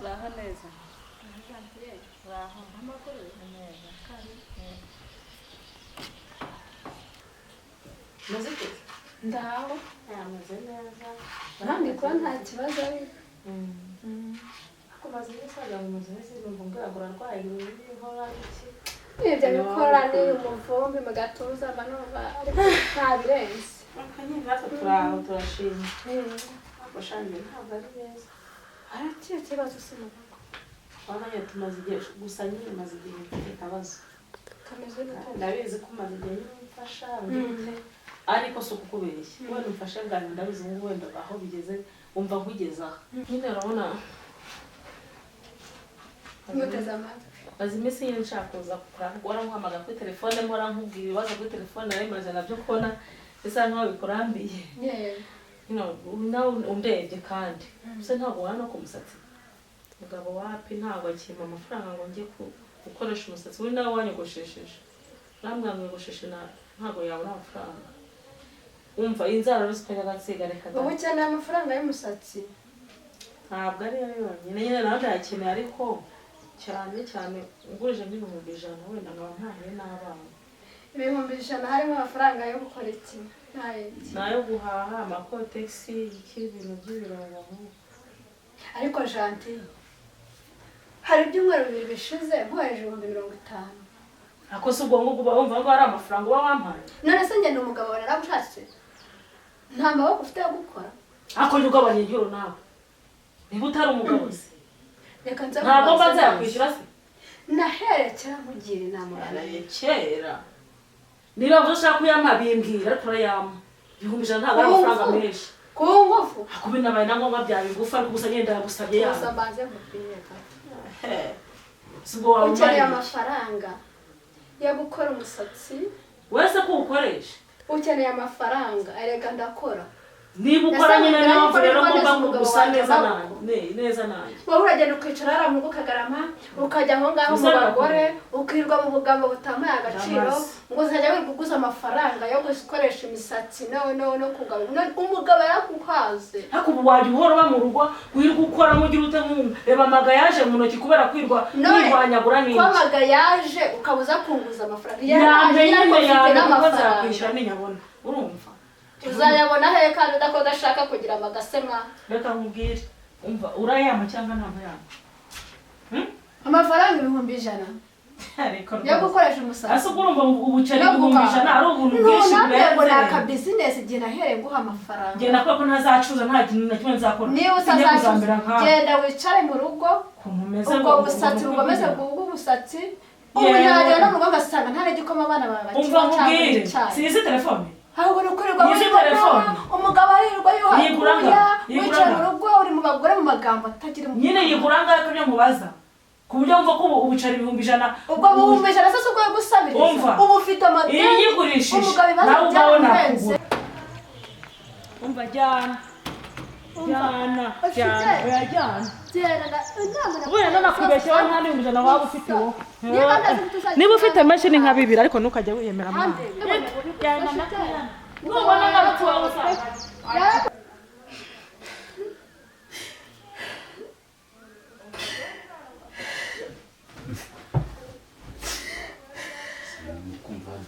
uraho neza uraho amakuru neza kari muziki ndaho yamaze neza nandi ko nta kibazo ari akumaze n'isaga mu muziki bumva urarwaye ibihora iki ibyo bikora ni umuvumbi mu gatuza manova ariko nta birenze akanyine natwe turaho turashima akoshanje ntabwo ari neza arakiye kibazo simuko wabanye tumaze igihe gusa nyine maze igihe mfite akabazo kameze neza ndabizi ko maze igihe nyumfasha ndite ariko so kukubeshya wenda umfashe bwanyu ndabizi ngo wenda aho bigeze umva nkugezaho nyine urabona nguteza amatwi maze iminsi nyine nshaka kuza kukura nkuhamagara kuri telefone mpora nkubwira ibibazo kuri telefone narimaze nabyo kubona bisa nkaho bikurambiye nawe undebye kandi gusa ntabwo wana no ku musatsi mugabo wapi ntabwo akimpa amafaranga ngo njye gukoresha umusatsi we nawe wanyogoshesheje namwamwiyogosheshe ntabwo yabona amafaranga umva inzara rusikaje agatsiga reka ubu cyane amafaranga y'umusatsi ntabwo ari yo yonyine nyine nawe ndayakeneye ariko cyane cyane ugurije nk'ibihumbi 100 wenda nkaba ntahiye n'abana ibihumbi 100 harimo amafaranga yo gukora iki nayo guhaha amakotegisi y'ibintu by'ibirungo ariko janti hari ibyumweru 2 bishize nkoheje 50 ako se ubwo ngo bumva ngo ari amafaranga uba wampaye none se njye n'umugabo naragushatse nta maboko ufite yo gukora ako ugabanye injuro nawe niba utari umugabo se reka nza ntabwo mbanza yakwishyura se naherekera nkugira inama kera niba ushaka kuyampa bimbwira ariko urayampa 100 ntabwo ari amafaranga menshi ku ngufu akubinabaye na ngombwa bya bigufa ariko gusa ngenda yagusabye yawe gusa mbanze nkupimeka sibo wawe ukeneye amafaranga yo gukora umusatsi wese ko ukoresha ukeneye amafaranga erega ndakora niba ukora nyine nawe rero ngomba gusa neza nanjye wowe uragenda ukicara hariya mu Kagarama ukajya aho ngaho mu bagore ukirwa mu bugambo butamaye agaciro ngo uzajya wiguguza amafaranga yo gukoresha imisatsi no kugaba umugabo yakuhaze ariko ubu waje uhora ba mu rugo wirwa ukora mu gihe utamwumva reba amaga yaje mu ntoki kubera kwirwa nirwanyagura n'iki kwa amaga yaje ukabuza kunguza amafaranga yaje n'amafaranga kwishyura n'inyabona urumva uzayabona he kandi udashaka kugira amagasema reka nkubwire umva urayama cyangwa ntabwo yama amafaranga 100 yo gukoresha umusatsi ase urumva ubuceri 100 ari ubuntu bwinshi bwego naka business igihe nahereye guha amafaranga ngenda ko ntazacuza nta kintu na kimwe nzakora niba utazacuza genda wicare mu rugo ubwo busatsi bugomeze bw'ubwo busatsi ubu yagera no mu rugo gasanga nta n'igikoma abana babakiye umva nkubwire sizi telefone ahubwo nukurirwa umugabo arirwa yuhakuya wicara mu rugo uri mu bagore mu magambo atagira nyine yiguranga ariko byo mubaza ku buryo mva ko ubucari 100 ubwo 100 se uko gusabiriza ubu ufite amadeni yigurishije nawe ubona umva jana wenda nakubeshye wa nta 100 waba ufite wo niba ufite mashini nka 2 ariko ntukajya wiyemera mwana nubona ngarutse wawe usanga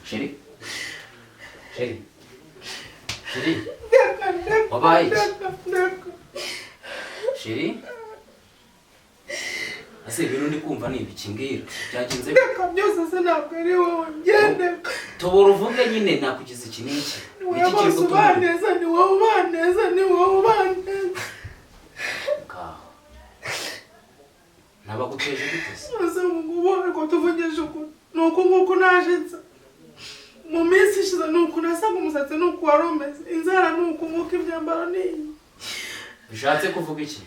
Sheri wabaye Sheri ase ibintu ndi kumva ni ibiki mbwira byagenze byose se ntabwo ari wowe ngende tobora uvuge nyine nakugize iki n'iki iki kiri gutuma neza ni wowe ubaneza nabaguteje gute se ase ngo ariko tuvugisha nuko nkuko naje mu minsi ishize nuko nasaga umusatsi nuko waromeze inzara nuko nkuko ibyambaro niyi bishatse kuvuga iki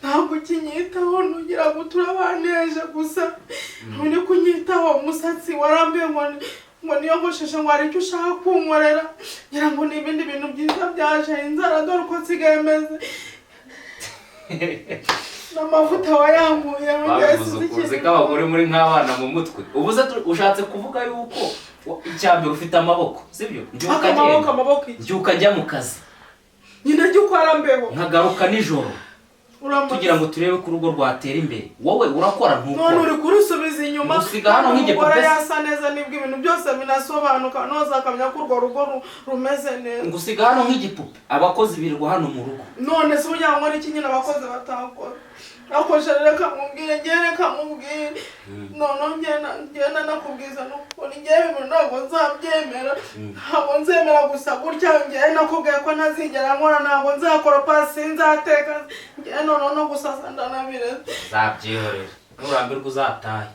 ntabwo kinyitaho nugira ngo turabaneje gusa none kunyitaho umusatsi warambiye ngo niyogosheshe ngo ari icyo ushaka kunkorera ngira ngo ni ibindi bintu byiza byaje inzara dore uko nsigaye meze n'amavuta wayanguye uzi ko abagore muri nk'abana mu mutwe ubuze ushatse kuvuga yuko icyambere ufite amaboko sibyo mbyuka njya mu kazi nyine jya ukora mbeho nkagaruka nijoro tugira ngo turebe ko urugo rwatera imbere wowe urakora ntukora none uri kurisubiza inyuma usiga hano nk'igipupe yasa neza nibwo ibintu byose binasobanuka noza akamenya ko urwo rugo rumeze neza ngo usiga hano nk'igipupe abakozi birirwa hano mu rugo none se uburyo ngo iki nyine abakozi batakora akoje reka mubwire none ngenda nakubwiza nuko ngiye ibintu ntabwo nzabyemera ntabwo nzemera gusa gutya ngiye nakubwiye ko ntazigera nkora ntabwo nzakora pasi nzateka ngiye none no gusasa ndanabireze zabyihorera nurambirwa uzatahe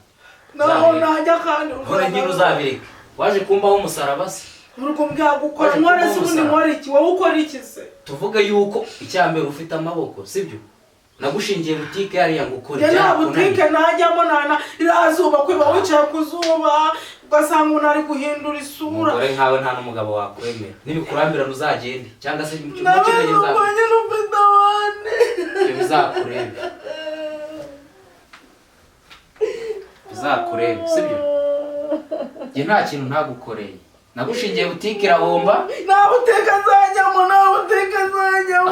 naho najya kandi ure nyine uzabireka waje kumbaho umusaraba se urwo bwagukora nkore se ubundi nkora iki wowe ukora iki se tuvuge yuko icyambere ufite amaboko sibyo nagushingiye butike yari yangukora ya butike najyamo irazuba kwiba wicaye ku zuba ugasanga unari guhindura isura umugore nkawe nta n'umugabo wakwemera nibikurambirana uzagende cyangwa se mu cyumba bizakurebe bizakurebe sibyo njye nta kintu ntagukoreye nagushingiye butike irahomba nta butike nzajyamo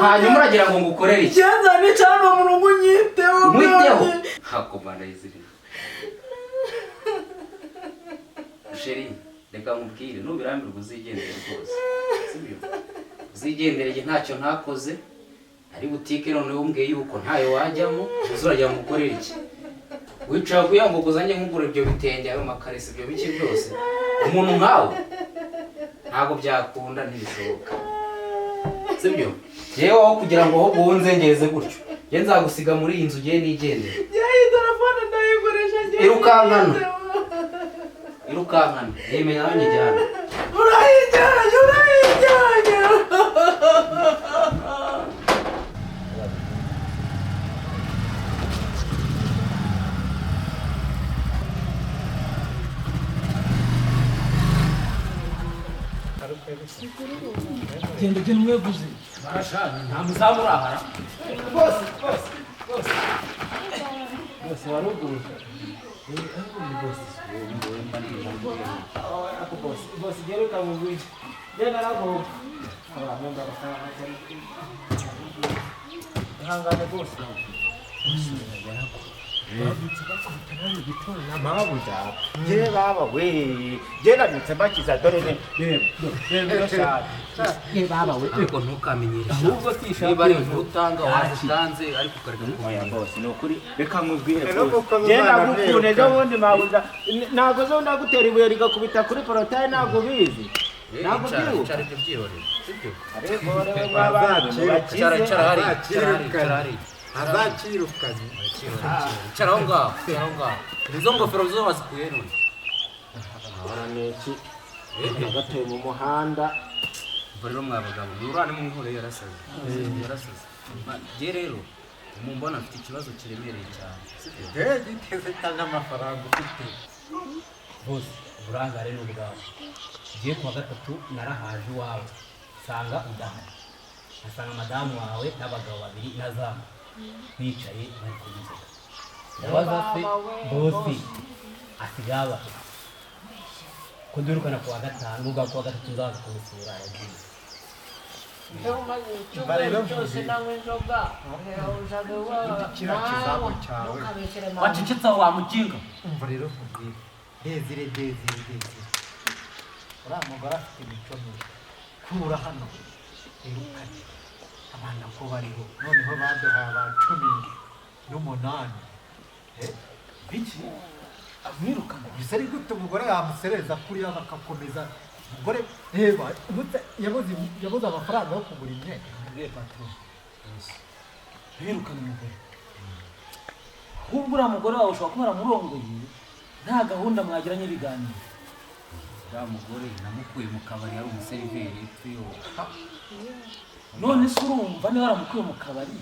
hanyuma uragira ngo ngukorere iki cyenza nicana mu rugo mwiteho hakomana izirira sheri reka nkubwire nubirambirwa uzigendere rwose sibyo uzigendere njye ntacyo ntakoze ari butike noneho umbwiye yuko ntayo wajyamo uzuragira ngo ukorere iki wicara kugira ngo uzanye nkugura ibyo bitenge ayo makaresi ibyo biki byose umuntu nkawe ntabwo byakunda ntibishoboka sibyo yewe aho kugira ngo ahubwo wunzengeze gutyo njye nzagusiga muri iyi nzu ugiye nigendere iyi telefone ndayikoresha irukankana yemeye nawe njyana urayijyanye genda ugena umweguzi barashaka nta muzamu urahara bose waruguruje bose geruka mu bwije genda ragoba abantu ndabasanga ihangane bose mabuja je baba we je nabyutse bakiza dore ye baba we ariko ntukamenyere ahubwo tisha niba ari inkuru utanga wazitanze ariko ukareka oya bose ni ukuri reka nkubwire je nagukunde ejo bundi mabuja ntabwo zo ndagutera ibuye rigakubita kuri porotaye ntabwo bizi ntabwo byibuka cyari byo byihorera sibyo ariko rero babakize cyarahari azakirukanye cara aho ngaho izo ngofero zo bazikuye none abaraneki nagatuye mu muhanda rero mwabagabo urane mu nkore yarasaze je rero mumbona afite ikibazo kiremereye cyane sibyo giteze cyane amafaranga ufite bose burangare n'ubwawe giye kuwa gatatu narahaje iwawe sanga udahari asanga madamu wawe n'abagabo babiri na zamu bicaye bari kubivuga ndabaza se bosi asigaba ko durukana kuwa gatanu n'ubwa kuwa gatatu nzaza kumusura yagiye wacecetse aho wamujinga umva rero nkubwire dezire uriya mugore afite imico mibi kura hano irukane abana ko bariho noneho baduhaye aba 18 biki amwirukana bisa ari gute umugore yamusereza kuriya bakakomeza umugore reba yabuze amafaranga yo kugura imyenda mbwiye patron birukana umugore ahubwo uriya mugore wawe ushobora kuba waramurongoye nta gahunda mwagiranye ibiganiro uriya mugore namukuye mu kabari yari umuseriveri none se urumva niba waramukuye mu kabari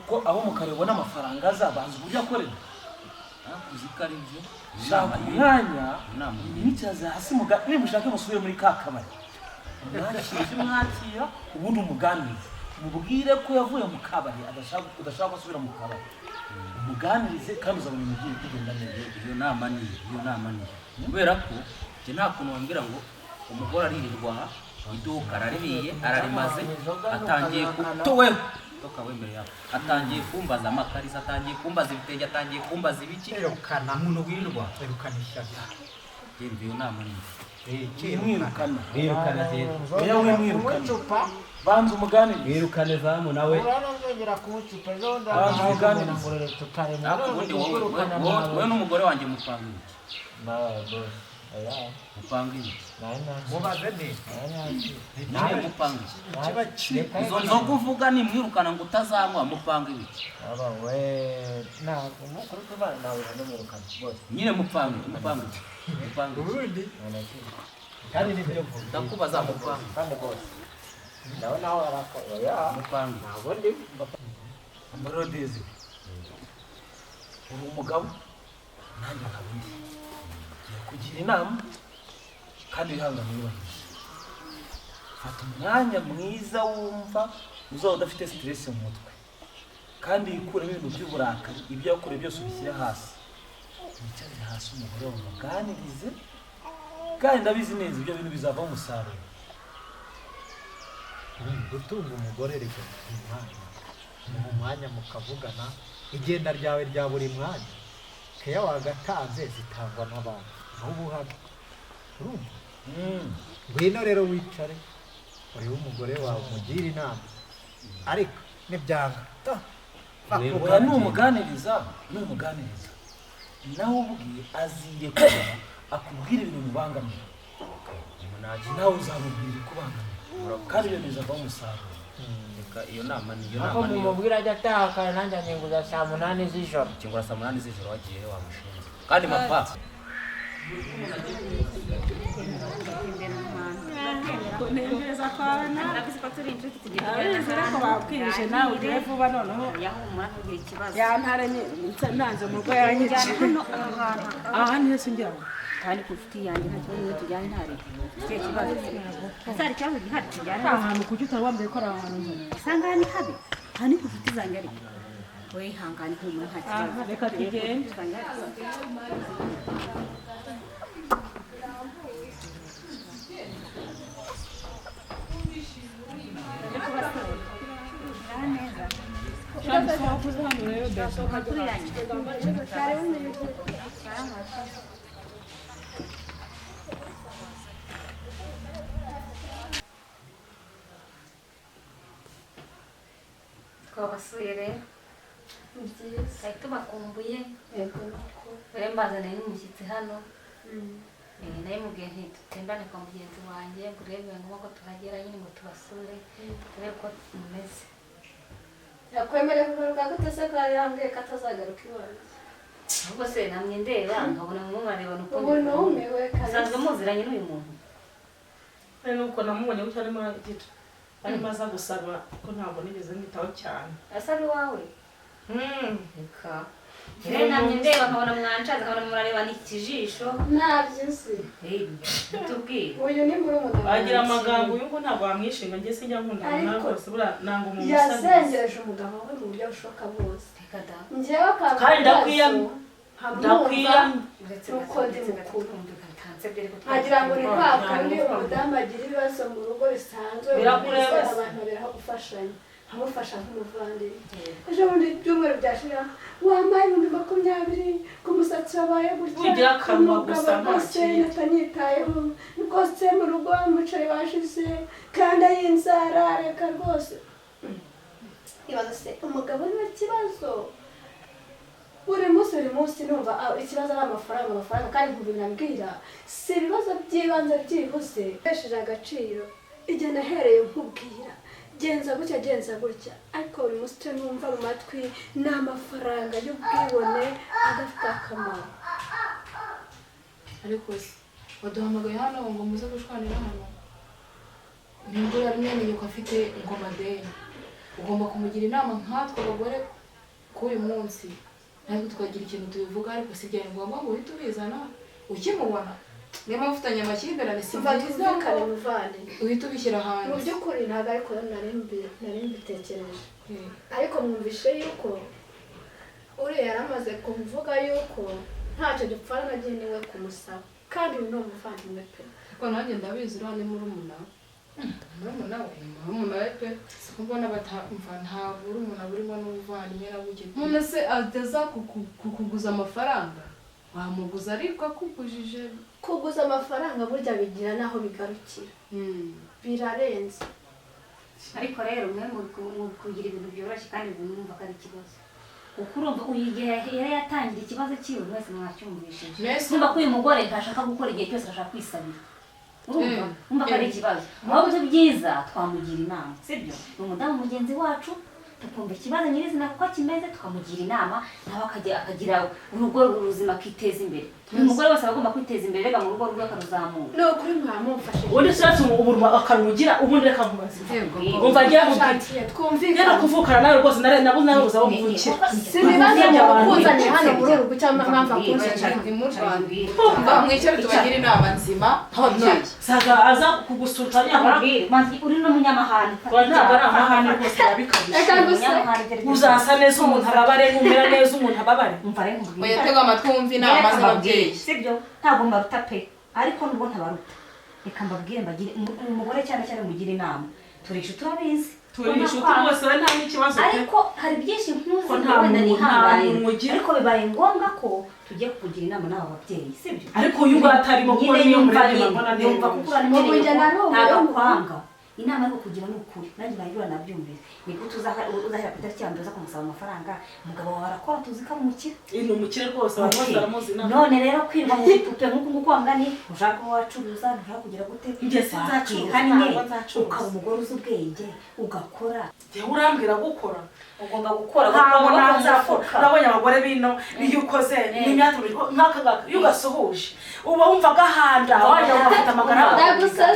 ko abo mu kabari babona amafaranga azabanza uburyo akorera uzi ko ari byo shaka umwanya mwicaze hasi niba ushaka musubire muri ka kabari mwakira ubundi umuganirize mubwire ko yavuye mu kabari udashaka gusubira mu kabari umuganirize kandi uzabona ibintu bigiye kugenda neza iyo nama niyo kubera ko njye nta kuntu wambwira ngo umugore aririrwa iduka araririye ararimaze atangiye kutoweho toka wembere yawe atangiye kumbaza amakarisa atangiye kumbaza ibitenge atangiye kumbaza ibiki Erukana umuntu wirwa erukanisha yembe yo nama ni wirukana rero oya wimwirukana banza umugani wirukane zamu nawe uranongera kumucupa zonda umugani ngorere tutare mu ubundi wowe n'umugore wanjye mupanga iki na boss aya mupanga iki mubaze ne nawe mupanga iki kiba kiba izo nzoga uvuga ni mwirukana ngo utazanywa mupanga ibiki aba we na umukuru tubana nawe n'umurukana boss nyine mupanga ubundi kandi nibyo vuga ndakubaza mupanga kandi boss nawe nawe araka oya mupanga ntabwo ndi amarodezi uri umugabo nanjye nkabundi ngiye kugira inama kandi wihangane wubahiriza fata umwanya mwiza wumva uzaba udafite stress mu mutwe kandi yikuremo ibintu by'uburakari ibyo yakoreye byose ubishyire hasi wicarire hasi umugore wawe umuganirize kandi ndabizi neza ibyo bintu bizavaho umusaruro gutunga umugore reka mu mwanya mukavugana igenda ryawe rya buri mwanya keya wagatanze zitangwa n'abantu n'ubu hano urumva ngwino rero wicare urebe umugore wawe umugire inama ariko nibyanga oya numuganiriza nawe ubwiye aziye kuba akubwira ibintu bibangamira nawe uzamubwira ikubangamira kandi ibyo bizavaho umusaruro reka iyo nama niyo ako nama niyo mumubwira ajya ataha kare nanjye anyenguza saa 8 z'ijoro kingura saa 8 z'ijoro wagiye wamushinze kandi mapfa kunengereza kwawe nawe ko babwirije nawe ugiye vuba noneho yantare nanze mu rugo yanyica aha niho singira kandi ku nshuti yanjye nta kibazo tujyane ntare icyo kibazo atari ikibazo gihari tujyane ahantu kuki utawambwiye ko ari ahantu usanga ni habi aha ni ku nshuti zanjye ariko we hangane ko nta kibazo reka tugende twabasuye rero ni byiza twari tubakumbuye yego rero mbazaniye n'umushyitsi hano nayo mubwiye nti dutembane kwa mugenzi wanjye ngo urebe ngombwa ko tuhagera nyine ngo tubasure turebe ko mumeze yakwemereye kugaruka gute se ko yambwiye ko atazagaruka iwanjye ahubwo se namwe ndeba nkabona mumwarebana uko ubu numiwe usanzwe muziranye n'uyu muntu nuko namubonye gutya arimo aragira arimo aza gusaba ko ntabwo nigeze mwitaho cyane asa ari wawe reka rero namwe ndeba nkabona mwancaza nkabona murarebana ikijisho ntabyo nzi tubwire uyu ni murumuna wagira amagambo uyu ngo ntabwo wamwishinga njye sinjya nkunda nawe rwose buriya nanga umuntu yazengereje umugabo we mu buryo bushoboka bwose reka da njyewe kandi ndakwiyamye nuko ndi mukuru nkagira ngo ni kwa kandi umudamu agira ibibazo mu rugo bisanzwe birakureba abantu baberaho gufashanya nkamufasha nk'umuvandimwe ejo bundi ibyumweru byashira wambaye 20,000 ku musatsi wabaye ugira akanwa gusa rwose natanyitayeho rwose mu rugo umuceri washize kandi ayinzara reka rwose ibaza se umugabo ni ikibazo buri munsi numva ikibazo ari amafaranga kandi nkumva nabwira si ibibazo by'ibanze byihuse besheje agaciro igihe nahereye nkubwira genza gutya ariko buri munsi numva mu matwi ni amafaranga y'ubwibone adafite akamaro ariko se waduhamagaye hano ngo muze gushwanira hano nibwo yamenye ko afite ingoma deni ugomba kumugira inama nkatwe abagore k'uyu munsi natwe tukagira ikintu tubivuga ariko si byari ngombwa ngo uhite ubizana ukimubona niyo mpamvu ufitanye amakimbirane si byiza kare muvane uhita ubishyira hanze mu by'ukuri ntabwo ariko nari mbitekereje ariko mwumvishe yuko uriya yari amaze kuvuga yuko ntacyo dupfana nagiye niwe kumusaba kandi uyu ni umuvandimwe pe ariko nanjye ndabizi uriya ni murumuna murumuna we pe mbona batamva ntabwo urumuna burimo n'ubuvandimwe na buke none se ateza kukuguza amafaranga wamuguza ariko akugujije kuguza amafaranga burya bigira naho bigarukira birarenze ariko rero mwe mu kugira ibintu byoroshye kandi mwumva ko ari ikibazo kuko urumva igihe yari yatangira ikibazo cyiwe mwese mwacyumvishije numva ko uyu mugore ntashaka gukora igihe cyose ashaka kwisabira urumva ko ari ikibazo aho byo byiza twamugira inama sibyo ni umudamu mugenzi wacu tukumva ikibazo nyirizina kuko kimeze tukamugira inama nawe akagira urugo ruzima akiteza imbere uyu mugore wese agomba kwiteza imbere rega mu rugo rwe akaruzamura no kuri mwamufashe ubundi ushatse uburuma akarugira ubundi reka nkubaze umva agiye kubwira twumvikana kuvukana nawe rwose nabuze nawe uzaho mvukira sinibaze mukuzanye hano muri urugo cyangwa mpamvu akuzanye mu Rwanda mba mwicare tubagira inama nzima ababyeyi saga aza kugusuta nyamara uri no munyamahanga ntabwo ari amahane rwose yabikabije uzasa neza umuntu ababare numera neza umuntu ababare umva rero uyatega amatwi wumva inama z'ababyeyi sibyo ntabwo mbaruta pe ariko nubwo ntabaruta reka mbabwire mbagire umugore cyane cyane mugira inama turisha turabizi turisha rwose we nta n'ikibazo ariko hari byinshi nkuzi wenda nihanganye ariko bibaye ngombwa ko tugiye kukugira inama n'aba babyeyi sibyo ariko uyu nguyu atarimo kuko niyo murebe mbona neza yumva kuko uramenyereye ntabwo kwanga inama yo kugira n'ukuri nanjye bayibura nabyumvise ni gute uzahera ku itariki ya mbere uza kumusaba amafaranga umugabo wawe arakora tuzi ko ari umukire ni umukire rwose abantu bose baramuzi inama none rero kwirwa mu bipupe nk'uko nguko wangani ushaka ko wacuruza ntushaka kugira gute njye sinzacuruza ukaba umugore uzi ubwenge ugakora njyewe urambwira gukora ugomba gukora ntabwo nazakora nabonye abagore bino iyo ukoze n'imyaka nk'aka ngaka iyo ugasuhuje uba wumva agahanda wajya gufata amagara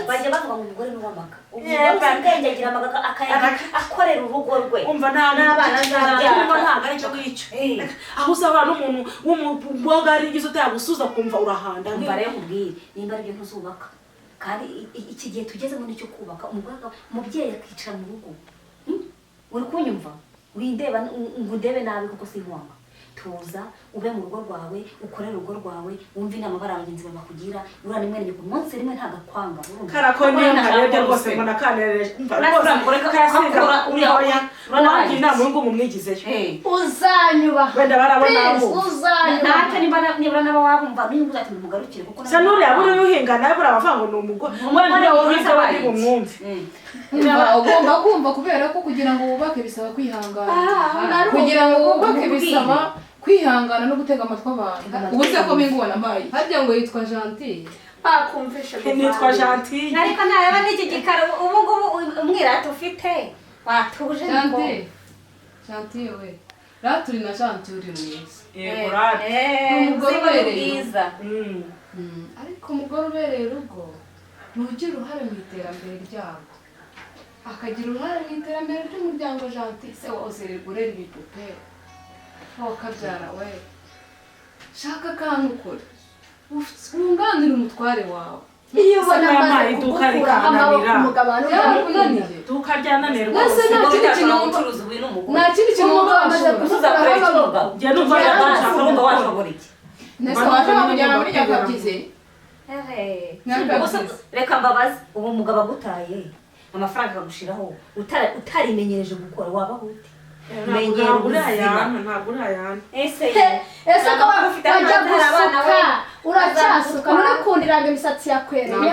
bajya bavuga ngo umugore ni uw'amaga umugore uzi ubwenge agira amaga akorera urugo rwe umva n'abana nzabyara ntabwo ari cyo ngicyo aho uzabana n'umuntu w'umukobwa arigize utayagusuza kumva urahanda umva rero nkubwire nimba ari byo ntuzubaka kandi iki gihe tugezemo nicyo kubaka umubyeyi akicara mu rugo uri kunyumva windeba ngo ndebe nabi kuko sinkwanga tuza ube mu rugo rwawe ukorere urugo rwawe wumve inama bari abagenzi bakugira urana imwe n'imwe ku munsi rimwe ntago kwanga karako niyo nkarebye rwose ngo nakanereje rwose karasiga uriya urangira inama ngo mumwigizeyo uzanyuba wenda barabona abo uzanyuba ntacyo nibura nabo wabumva n'uyu uzati mugarukire kuko sanuriya buri uhingana buri abavanga ngo ni umugore wenda urize bari bumwumve ugomba kumva kubera ko kugira ngo wubake bisaba kwihangana kugira ngo wubake bisaba kwihangana no gutega amatwi abantu ubu se ko bingubona mbaye harya ngo yitwa Gentille bakumvishe nitwa Gentille ariko ntareba n'iki gikaro ubu ngubu umwirata ufite watuje ngo Gentille we raturi na Gentille uri mwiza yego rati umugore ubereye ariko umugore ubereye urugo nugira uruhare mu iterambere ryabo akagira uruhare mu iterambere ry'umuryango Gentille se wose rigurera ibipupe kabyara we shaka akantu ukora wunganira umutware wawe iyo ubona amaze gukura amaboko umugabo yakunaniye iduka ryananira rwose nta kindi kintu wumva amaze gusuza kureba cy'umugabo njye numva yashaka urumva washobora iki nese waje bamujyana muri nyakabyize reka mbabaze ubu umugabo agutaye amafaranga akagushiraho utarimenyereje gukora wabaho ute ntabwo urayana ese ko wajya gusuka uracyasuka nturakundiraga imisatsi yakwereye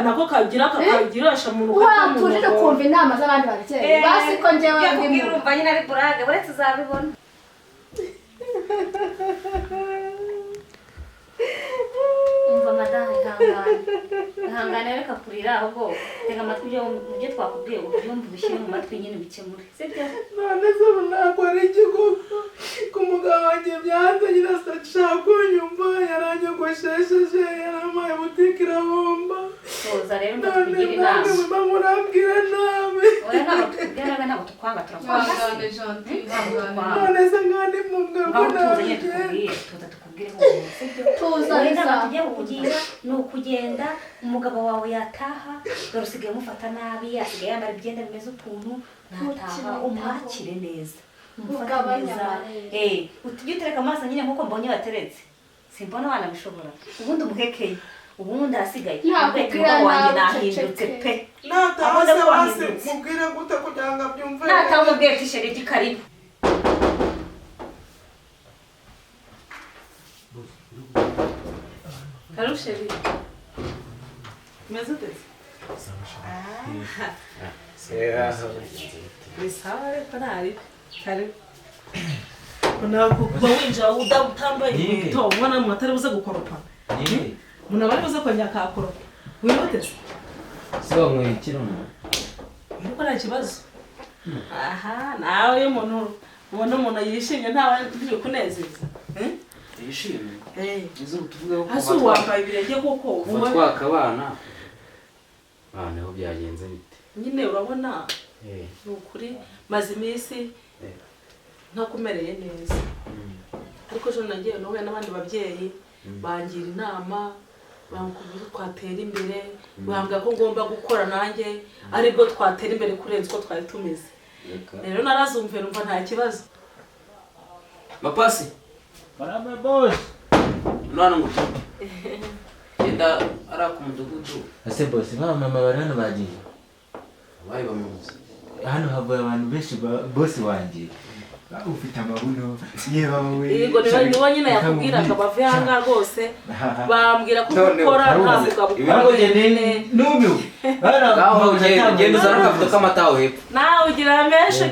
nako kagirisha mu rugo watuje kumva inama z'abandi babyeyi basi ko njyewe ndimo urumva nyine ari burage uretse uzabibona umva madamu ihangane reka kurira ahubwo tega amatwi ibyo twakubwiye ngo ubyumve ubishyire mu matwi nyine ubikemure sibyo none se ubu ntabwo ari igikoko ku mugabo wanjye byanze nyine ashaka kunyumva yaranyogoshesheje yarampaye butike irahomba tuza rero ndakubwira inama none muba murambwira nabi oya ntabwo tukubwira nabi ntabwo tukwanga turakwanga none se nkandi mubwe ko tuza tukubwire sibyo tuza inama tugiye kukugira ni ukugenda umugabo wawe yataha dore usigaye umufata nabi asigaye yambara ibyenda bimeze ukuntu nataha umwakire neza umufata neza ujye utereka amaso nyine nk'uko mbonye wateretse simbona wanabishobora ubundi umuhekeye ubundi hasigaye Nakubwira wanjye nawe nahindutse uceceke. pe natase basi mubwire gute kugira ngo abyumve natamubwiye ati sheri karibu karusheri meze ute bisawa ariko ntari karibu ntabwo kuba winjira utambaye inkweto umwana mu atari buze gukoropa umuntu aba ari buze kongera akakoropa wiroteze se wanyweye ikiramo nuko nta kibazo aha nawe iyo umuntu yishimye ntawe ntiri kunezeza yishimye izo tuvugeho hasi wambaye ibirenge kuko kuva twaka abana niho byagenze bite nyine urabona ni ukuri maze iminsi ntakumereye neza ariko ejo nagiye nahuye n'abandi babyeyi bangira inama bamukubwira twatera imbere bambwira ko ngomba gukora nanjye aribwo twatera imbere kurenza uko twari tumeze rero narazumve numva nta kibazo mapasi barame boss none ngo genda ara ku mudugudu ase boss mama bari hano bagiye abaye bamuzi hano havuye abantu benshi boss wanjye ufite amabuno yeba wowe yego niwe nyine yakubwiraga bavuye hanga rwose bambwira ko gukora ntabwo ibigo gende nubu ngaho genda uzana akavuto k'amataho hepfo nawe ugira menshi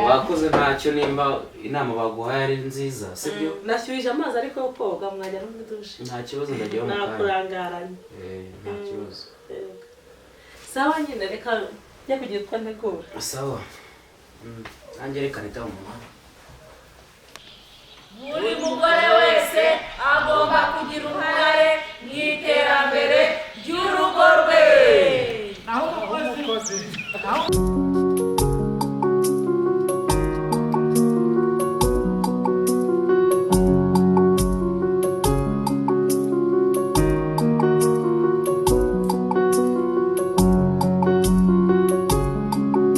wakoze ntacyo nimba inama baguhaye ari nziza sibyo nashyuhije amazi ariko yo koga mwajya no muri dushe nta kibazo ndagiye mu kanya nakurangaranye nta kibazo sawa nyine reka njya kugira utwo ntegura sawa nanjye reka nitaho umuhanda buri mugore wese agomba kugira uruhare mu iterambere ry'urugo rwe naho umukozi